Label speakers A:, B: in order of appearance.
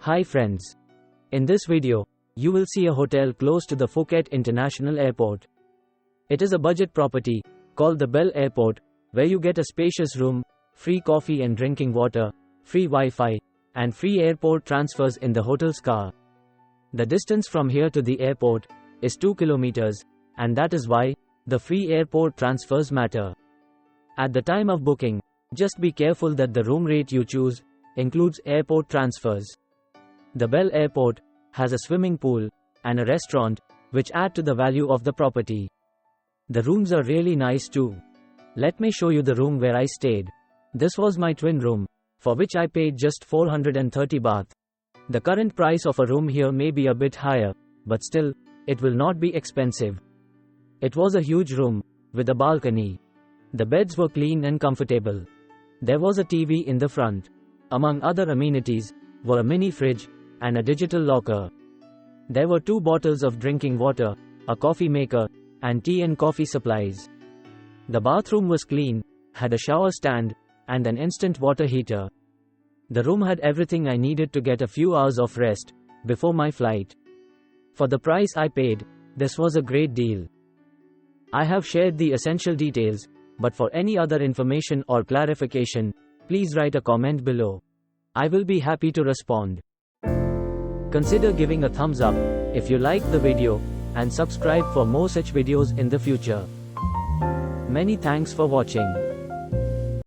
A: Hi friends. In this video, you will see a hotel close to the Phuket International Airport. It is a budget property, called the Bell Airport, where you get a spacious room, free coffee and drinking water, free Wi-Fi, and free airport transfers in the hotel's car. The distance from here to the airport is 2 kilometers, and that is why the free airport transfers matter. At the time of booking, just be careful that the room rate you choose includes airport transfers. The Bell Airport has a swimming pool and a restaurant, which add to the value of the property. The rooms are really nice too. Let me show you the room where I stayed. This was my twin room, for which I paid just 430 baht. The current price of a room here may be a bit higher, but still, it will not be expensive. It was a huge room, with a balcony. The beds were clean and comfortable. There was a TV in the front. Among other amenities, were a mini fridge, and a digital locker. There were 2 bottles of drinking water, a coffee maker, and tea and coffee supplies. The bathroom was clean, had a shower stand, and an instant water heater. The room had everything I needed to get a few hours of rest before my flight. For the price I paid, this was a great deal. I have shared the essential details, but for any other information or clarification, please write a comment below. I will be happy to respond. Consider giving a thumbs up if you like the video, and subscribe for more such videos in the future. Many thanks for watching.